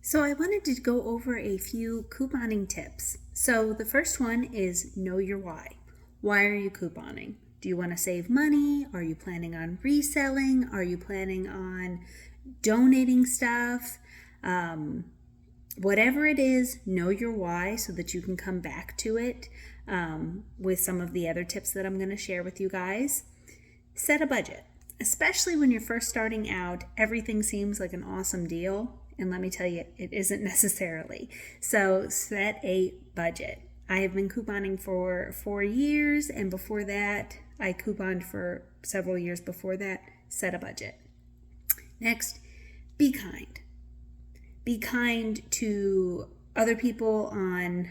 So I wanted to go over a few couponing tips. So the first one is know your why. Why are you couponing? Do you want to save money? Are you planning on reselling? Are you planning on donating stuff? Whatever it is, know your why so that you can come back to it with some of the other tips that I'm going to share with you guys. Set a budget. Especially when you're first starting out, everything seems like an awesome deal. And let me tell you, it isn't necessarily. So set a budget. I have been couponing for 4 years, and before that, I couponed for several years before that. Set a budget. Next, be kind. Be kind to other people on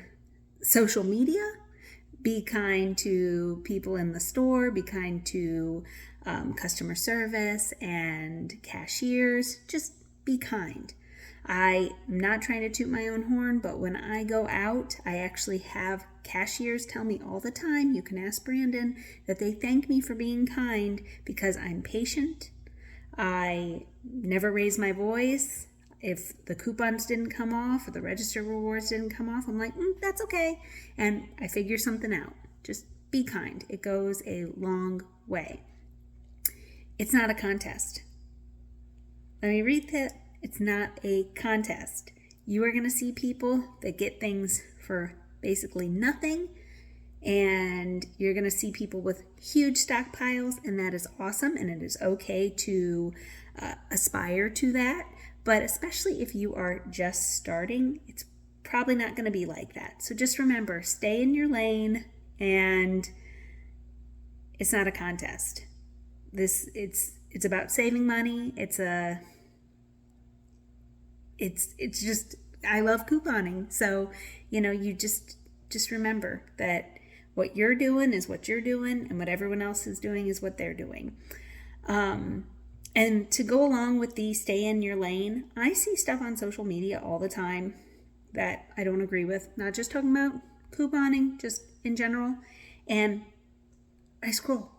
social media. Be kind to people in the store. Be kind to customer service and cashiers. Just be kind. I'm not trying to toot my own horn, but when I go out, I actually have cashiers tell me all the time, you can ask Brandon, that they thank me for being kind because I'm patient. I never raise my voice. If the coupons didn't come off or the register rewards didn't come off, I'm like, that's okay. And I figure something out. Just be kind. It goes a long way. It's not a contest. Let me read that. It's not a contest. You are going to see people that get things for basically nothing, and you're going to see people with huge stockpiles, and that is awesome, and it is okay to aspire to that. But especially if you are just starting, it's probably not going to be like that. So just remember, stay in your lane, and it's not a contest. It's about saving money. It's just, I love couponing. So, you just remember that what you're doing is what you're doing, and what everyone else is doing is what they're doing. And to go along with the stay in your lane, I see stuff on social media all the time that I don't agree with. Not just talking about couponing, just in general. And I scroll.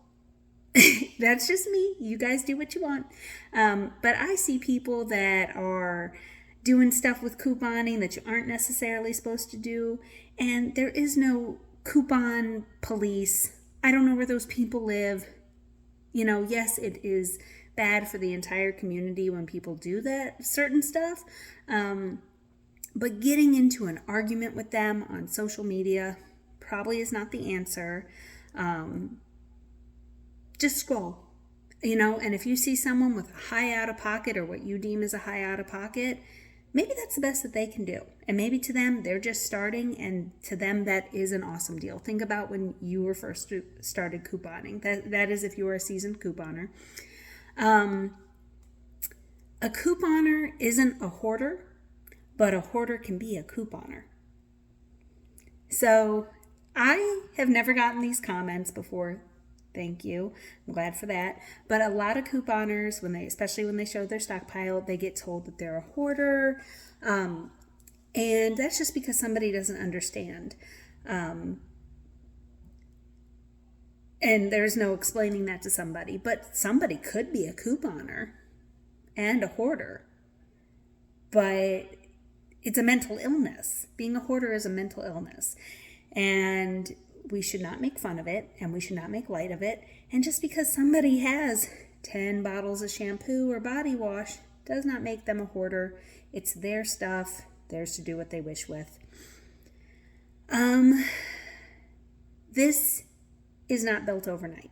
That's just me. You guys do what you want. But I see people that are doing stuff with couponing that you aren't necessarily supposed to do. And there is no coupon police. I don't know where those people live. Yes, it is bad for the entire community when people do that certain stuff. But getting into an argument with them on social media probably is not the answer. Just scroll, and if you see someone with a high out of pocket or what you deem as a high out of pocket, maybe that's the best that they can do. And maybe to them, they're just starting, and to them, that is an awesome deal. Think about when you were first started couponing. That is if you are a seasoned couponer. A couponer isn't a hoarder, but a hoarder can be a couponer. So I have never gotten these comments before. Thank you. I'm glad for that. But a lot of couponers, especially when they show their stockpile, they get told that they're a hoarder. And that's just because somebody doesn't understand. And there's no explaining that to somebody. But somebody could be a couponer and a hoarder. But it's a mental illness. Being a hoarder is a mental illness. And we should not make fun of it, and we should not make light of it. And just because somebody has 10 bottles of shampoo or body wash does not make them a hoarder. It's their stuff, theirs to do what they wish with. This is not built overnight.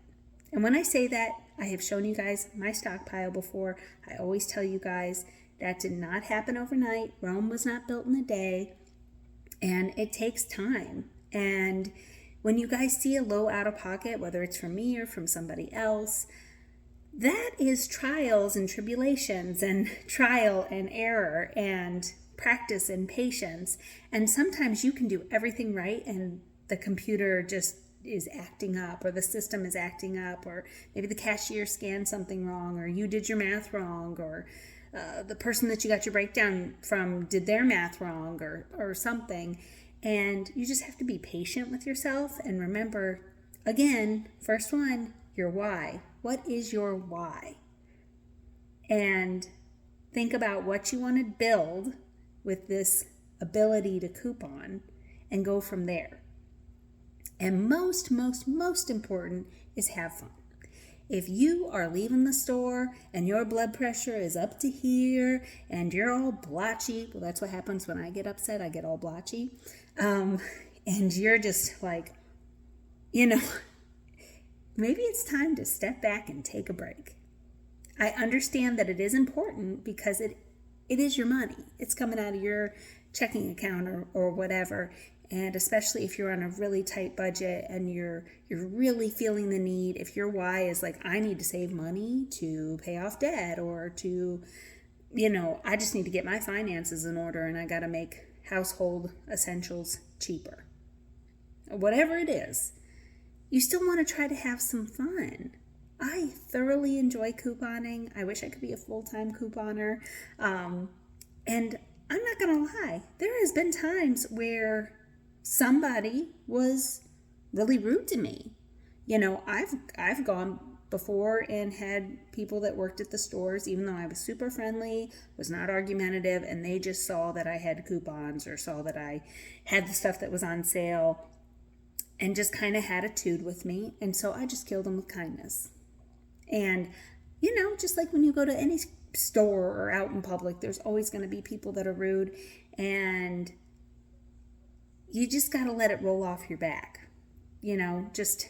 And when I say that, I have shown you guys my stockpile before. I always tell you guys that did not happen overnight. Rome was not built in a day, and it takes time. And when you guys see a low out of pocket, whether it's from me or from somebody else, that is trials and tribulations and trial and error and practice and patience. And sometimes you can do everything right and the computer just is acting up, or the system is acting up, or maybe the cashier scanned something wrong, or you did your math wrong, or the person that you got your breakdown from did their math wrong, or something. And you just have to be patient with yourself and remember, again, first one, your why. What is your why? And think about what you want to build with this ability to coupon and go from there. And most important is have fun. If you are leaving the store and your blood pressure is up to here and you're all blotchy, well, that's what happens when I get upset. I get all blotchy. And you're just like, maybe it's time to step back and take a break. I understand that it is important because it is your money. It's coming out of your checking account or whatever. And especially if you're on a really tight budget and you're really feeling the need, if your why is like, I need to save money to pay off debt or to, I just need to get my finances in order and I got to make household essentials cheaper. Whatever it is, you still want to try to have some fun. I thoroughly enjoy couponing. I wish I could be a full-time couponer. And I'm not going to lie, there has been times where somebody was really rude to me. I've gone before and had people that worked at the stores, even though I was super friendly, was not argumentative, and they just saw that I had coupons or saw that I had the stuff that was on sale and just kind of had a attitude with me. And so I just killed them with kindness. And, just like when you go to any store or out in public, there's always going to be people that are rude, and you just got to let it roll off your back, just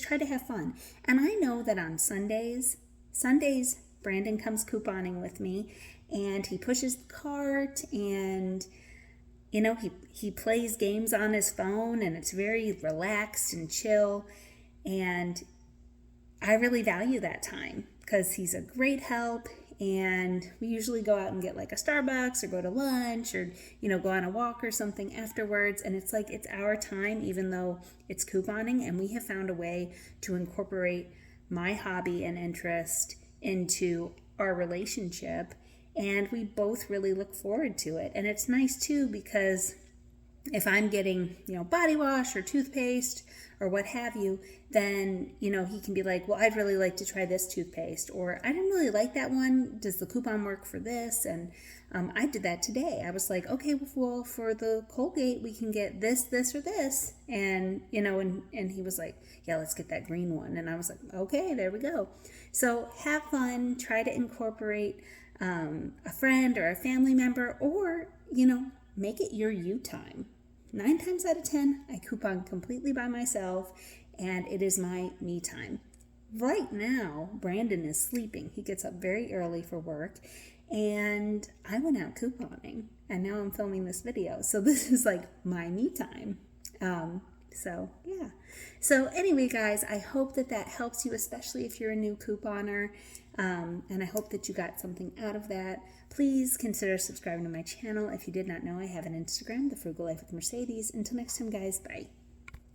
try to have fun. And I know that on Sundays, Brandon comes couponing with me and he pushes the cart and, he plays games on his phone and it's very relaxed and chill. And I really value that time because he's a great help. And we usually go out and get like a Starbucks or go to lunch or, go on a walk or something afterwards. And it's like, it's our time, even though it's couponing. And we have found a way to incorporate my hobby and interest into our relationship. And we both really look forward to it. And it's nice too, because if I'm getting, body wash or toothpaste or what have you, then, he can be like, well, I'd really like to try this toothpaste, or I didn't really like that one. Does the coupon work for this? And I did that today. I was like, okay, well, for the Colgate, we can get this, or this. And, and he was like, yeah, let's get that green one. And I was like, okay, there we go. So have fun, try to incorporate a friend or a family member, or, make it your you time. 9 times out of 10, I coupon completely by myself, and it is my me time. Right now, Brandon is sleeping. He gets up very early for work, and I went out couponing, and now I'm filming this video. So this is like my me time. So yeah. So anyway, guys, I hope that helps you, especially if you're a new couponer. And I hope that you got something out of that. Please consider subscribing to my channel. If you did not know, I have an Instagram, The Frugal Life with Mercedes. Until next time, guys, bye.